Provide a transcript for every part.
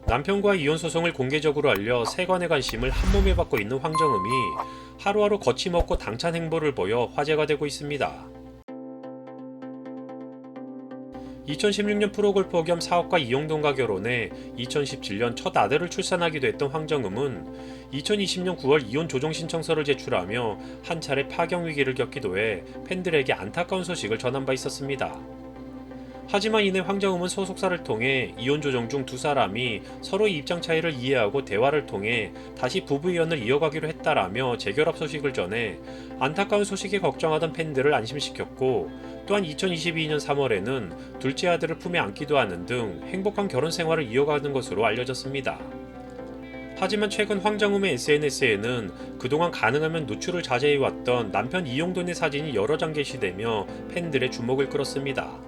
남편과 이혼 소송을 공개적으로 알려 세간의 관심을 한몸에 받고 있는 황정음이 하루하루 거침없고 당찬 행보를 보여 화제가 되고 있습니다. 2016년 프로골퍼 겸 사업가 이용돈과 결혼해 2017년 첫 아들을 출산하기도 했던 황정음은 2020년 9월 이혼 조정 신청서를 제출하며 한 차례 파경 위기를 겪기도 해 팬들에게 안타까운 소식을 전한 바 있었습니다. 하지만 이내 황정음은 소속사를 통해 이혼 조정 중 두 사람이 서로의 입장 차이를 이해하고 대화를 통해 다시 부부이혼을 이어가기로 했다라며 재결합 소식을 전해 안타까운 소식에 걱정하던 팬들을 안심시켰고, 또한 2022년 3월에는 둘째 아들을 품에 안기도 하는 등 행복한 결혼 생활을 이어가는 것으로 알려졌습니다. 하지만 최근 황정음의 SNS에는 그동안 가능하면 노출을 자제해왔던 남편 이용돈의 사진이 여러 장 게시되며 팬들의 주목을 끌었습니다.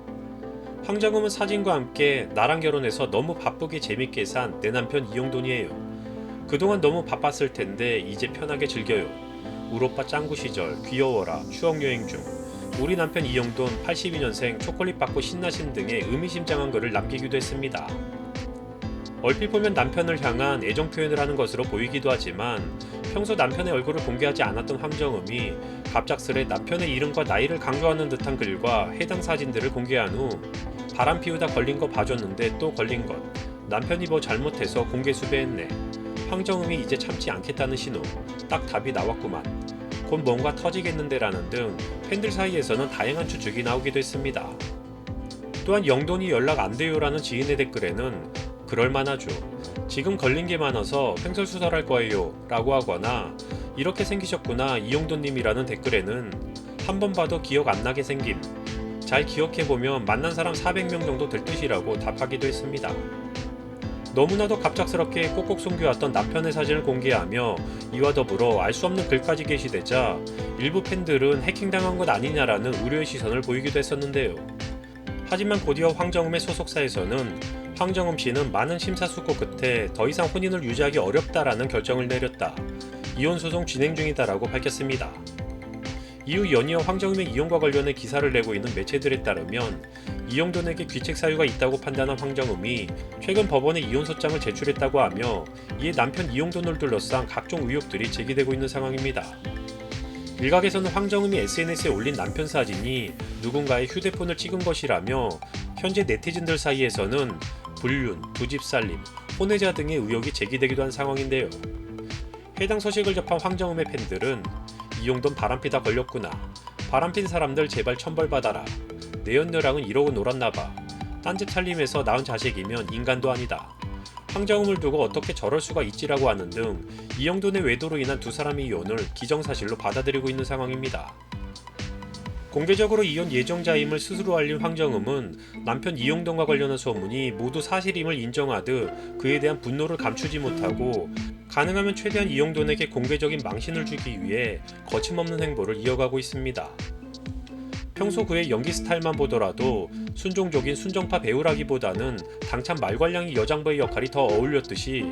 황정음은 사진과 함께 나랑 결혼해서 너무 바쁘게 재밌게 산 내 남편 이용돈이에요. 그동안 너무 바빴을 텐데 이제 편하게 즐겨요. 우리 오빠 짱구 시절 귀여워라 추억여행 중 우리 남편 이용돈 82년생 초콜릿 받고 신나신 등의 의미심장한 글을 남기기도 했습니다. 얼핏 보면 남편을 향한 애정 표현을 하는 것으로 보이기도 하지만 평소 남편의 얼굴을 공개하지 않았던 황정음이 갑작스레 남편의 이름과 나이를 강조하는 듯한 글과 해당 사진들을 공개한 후 바람 피우다 걸린 거 봐줬는데 또 걸린 것, 남편이 뭐 잘못해서 공개 수배했네, 황정음이 이제 참지 않겠다는 신호, 딱 답이 나왔구만, 곧 뭔가 터지겠는데라는 등 팬들 사이에서는 다양한 추측이 나오기도 했습니다. 또한 영돈이 연락 안 돼요라는 지인의 댓글에는 그럴만하죠. 지금 걸린 게 많아서 횡설수설할 거예요 라고 하거나 이렇게 생기셨구나 이용돈님이라는 댓글에는 한 번 봐도 기억 안 나게 생김, 잘 기억해보면 만난 사람 400명 정도 될 듯이라고 답하기도 했습니다. 너무나도 갑작스럽게 꼭꼭 숨겨왔던 남편의 사진을 공개하며 이와 더불어 알 수 없는 글까지 게시되자 일부 팬들은 해킹당한 것 아니냐라는 우려의 시선을 보이기도 했었는데요. 하지만 곧이어 황정음의 소속사에서는 황정음 씨는 많은 심사숙고 끝에 더 이상 혼인을 유지하기 어렵다라는 결정을 내렸다, 이혼 소송 진행 중이다라고 밝혔습니다. 이후 연이어 황정음의 이혼과 관련해 기사를 내고 있는 매체들에 따르면 이용돈에게 귀책 사유가 있다고 판단한 황정음이 최근 법원에 이혼 소장을 제출했다고 하며 이에 남편 이용돈을 둘러싼 각종 의혹들이 제기되고 있는 상황입니다. 일각에서는 황정음이 SNS에 올린 남편 사진이 누군가의 휴대폰을 찍은 것이라며 현재 네티즌들 사이에서는 불륜, 두집 살림, 혼외자 등의 의혹이 제기되기도 한 상황인데요. 해당 소식을 접한 황정음의 팬들은 이용돈 바람피다 걸렸구나, 바람핀 사람들 제발 천벌받아라, 내 연녀랑은 이러고 놀았나봐, 딴짓 살림에서 낳은 자식이면 인간도 아니다, 황정음을 두고 어떻게 저럴 수가 있지라고 하는 등 이용돈의 외도로 인한 두 사람의 이혼을 기정사실로 받아들이고 있는 상황입니다. 공개적으로 이혼 예정자임을 스스로 알린 황정음은 남편 이용돈과 관련한 소문이 모두 사실임을 인정하듯 그에 대한 분노를 감추지 못하고 가능하면 최대한 이용돈에게 공개적인 망신을 주기 위해 거침없는 행보를 이어가고 있습니다. 평소 그의 연기 스타일만 보더라도 순종적인 순정파 배우라기보다는 당찬 말괄량이 여장부의 역할이 더 어울렸듯이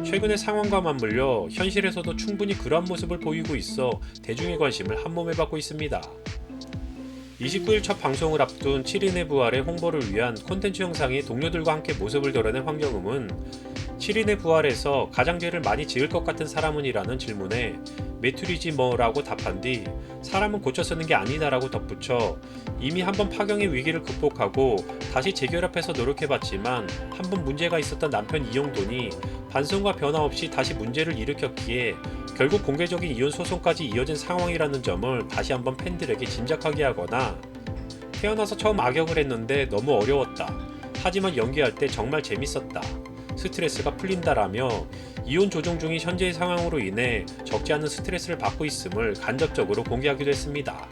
최근의 상황과 맞물려 현실에서도 충분히 그러한 모습을 보이고 있어 대중의 관심을 한몸에 받고 있습니다. 29일 첫 방송을 앞둔 7인의 부활의 홍보를 위한 콘텐츠 영상에 동료들과 함께 모습을 드러낸 황정음은 7인의 부활에서 가장 죄를 많이 지을 것 같은 사람은 이라는 질문에 메뚜리지 뭐라고 답한 뒤 사람은 고쳐 쓰는 게 아니다라고 덧붙여 이미 한번 파경의 위기를 극복하고 다시 재결합해서 노력해봤지만 한번 문제가 있었던 남편 이용돈이 반성과 변화 없이 다시 문제를 일으켰기에 결국 공개적인 이혼 소송까지 이어진 상황이라는 점을 다시 한번 팬들에게 짐작하게 하거나 태어나서 처음 악역을 했는데 너무 어려웠다, 하지만 연기할 때 정말 재밌었다, 스트레스가 풀린다라며 이혼 조정 중인 현재의 상황으로 인해 적지 않은 스트레스를 받고 있음을 간접적으로 공개하기도 했습니다.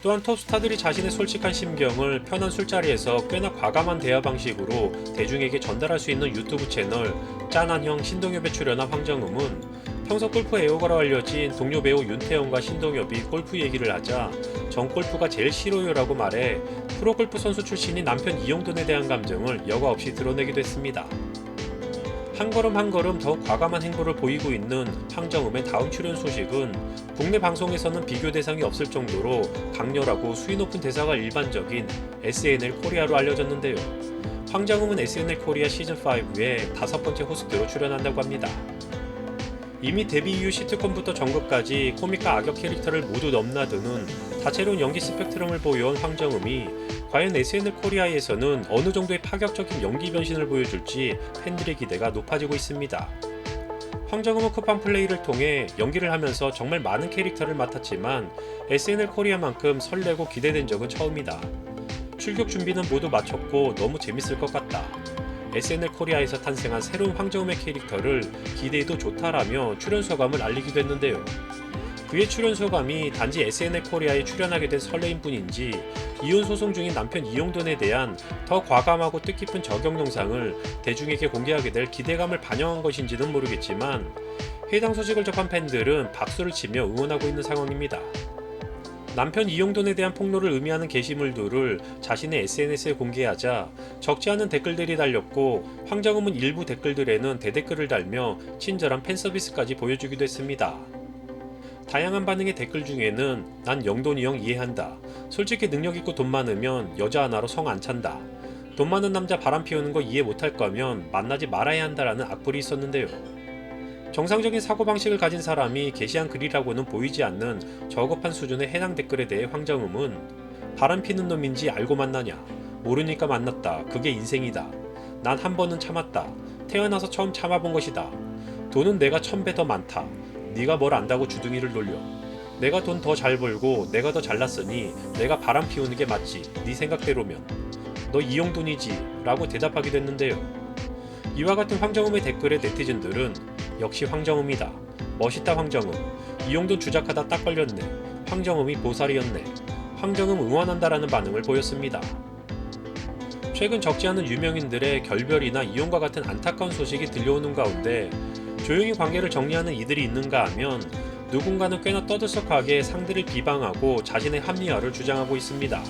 또한 톱스타들이 자신의 솔직한 심경을 편한 술자리에서 꽤나 과감한 대화 방식으로 대중에게 전달할 수 있는 유튜브 채널 짠한형 신동엽에 출연한 황정음은 평소 골프 애호가로 알려진 동료 배우 윤태영과 신동엽이 골프 얘기를 하자 전 골프가 제일 싫어요 라고 말해 프로골프 선수 출신인 남편 이용돈에 대한 감정을 여과 없이 드러내기도 했습니다. 한 걸음 한 걸음 더욱 과감한 행보를 보이고 있는 황정음의 다음 출연 소식은 국내 방송에서는 비교 대상이 없을 정도로 강렬하고 수위 높은 대사가 일반적인 SNL 코리아로 알려졌는데요. 황정음은 SNL 코리아 시즌5에 5번째 호스트로 출연한다고 합니다. 이미 데뷔 이후 시트콤부터 전극까지 코믹과 악역 캐릭터를 모두 넘나드는 다채로운 연기 스펙트럼을 보여온 황정음이 과연 SNL 코리아에서는 어느 정도의 파격적인 연기 변신을 보여줄지 팬들의 기대가 높아지고 있습니다. 황정음은 쿠팡 플레이를 통해 연기를 하면서 정말 많은 캐릭터를 맡았지만 SNL 코리아만큼 설레고 기대된 적은 처음이다. 출격 준비는 모두 마쳤고 너무 재밌을 것 같다. SNL 코리아에서 탄생한 새로운 황정음의 캐릭터를 기대해도 좋다라며 출연 소감을 알리기도 했는데요. 그의 출연 소감이 단지 SNL 코리아에 출연하게 된 설레임 뿐인지 이혼 소송 중인 남편 이용돈에 대한 더 과감하고 뜻깊은 저격 영상을 대중에게 공개하게 될 기대감을 반영한 것인지는 모르겠지만 해당 소식을 접한 팬들은 박수를 치며 응원하고 있는 상황입니다. 남편 이용돈에 대한 폭로를 의미하는 게시물들을 자신의 SNS에 공개하자 적지 않은 댓글들이 달렸고 황정음은 일부 댓글들에는 대댓글을 달며 친절한 팬서비스까지 보여주기도 했습니다. 다양한 반응의 댓글 중에는 난 영돈이 형 이해한다. 솔직히 능력 있고 돈 많으면 여자 하나로 성 안 찬다. 돈 많은 남자 바람 피우는 거 이해 못할 거면 만나지 말아야 한다라는 악플이 있었는데요. 정상적인 사고방식을 가진 사람이 게시한 글이라고는 보이지 않는 저급한 수준의 해당 댓글에 대해 황정음은 바람 피는 놈인지 알고 만나냐. 모르니까 만났다. 그게 인생이다. 난 한 번은 참았다. 태어나서 처음 참아본 것이다. 돈은 내가 1000배 더 많다. 네가 뭘 안다고 주둥이를 놀려. 내가 돈 더 잘 벌고 내가 더 잘났으니 내가 바람 피우는 게 맞지. 네 생각대로면. 너 이용돈이지 라고 대답하기도 했는데요. 이와 같은 황정음의 댓글에 네티즌들은 역시 황정음이다. 멋있다 황정음. 이용돈 주작하다 딱 걸렸네. 황정음이 보살이었네. 황정음 응원한다라는 반응을 보였습니다. 최근 적지 않은 유명인들의 결별이나 이혼과 같은 안타까운 소식이 들려오는 가운데 조용히 관계를 정리하는 이들이 있는가 하면 누군가는 꽤나 떠들썩하게 상대를 비방하고 자신의 합리화를 주장하고 있습니다.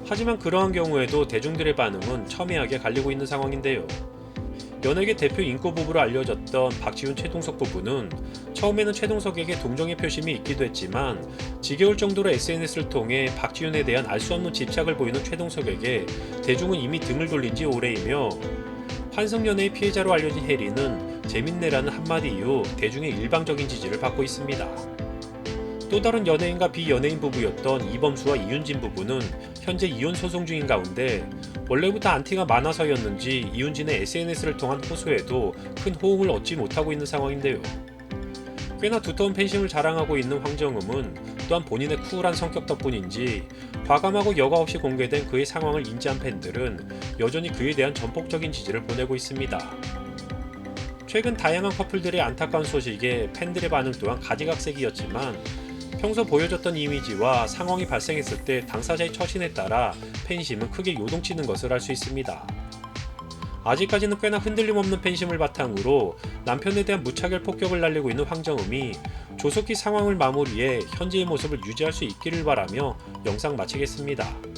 하지만 그러한 경우에도 대중들의 반응은 첨예하게 갈리고 있는 상황인데요. 연예계 대표 인고 부부로 알려졌던 박지훈 최동석 부부는 처음에는 최동석에게 동정의 표심이 있기도 했지만 지겨울 정도로 SNS를 통해 박지훈에 대한 알 수 없는 집착을 보이는 최동석에게 대중은 이미 등을 돌린 지 오래이며 환승연애의 피해자로 알려진 해리는 재밌네라는 한마디 이후 대중의 일방적인 지지를 받고 있습니다. 또 다른 연예인과 비연예인 부부였던 이범수와 이윤진 부부는 현재 이혼 소송 중인 가운데 원래부터 안티가 많아서였는지 이윤진의 SNS를 통한 호소에도 큰 호응을 얻지 못하고 있는 상황인데요. 꽤나 두터운 팬심을 자랑하고 있는 황정음은 또한 본인의 쿨한 성격 덕분인지 과감하고 여과 없이 공개된 그의 상황을 인지한 팬들은 여전히 그에 대한 전폭적인 지지를 보내고 있습니다. 최근 다양한 커플들의 안타까운 소식에 팬들의 반응 또한 가지각색이었지만 평소 보여줬던 이미지와 상황이 발생했을 때 당사자의 처신에 따라 팬심은 크게 요동치는 것을 알 수 있습니다. 아직까지는 꽤나 흔들림 없는 팬심을 바탕으로 남편에 대한 무차별 폭격을 날리고 있는 황정음이 조속히 상황을 마무리해 현재의 모습을 유지할 수 있기를 바라며 영상 마치겠습니다.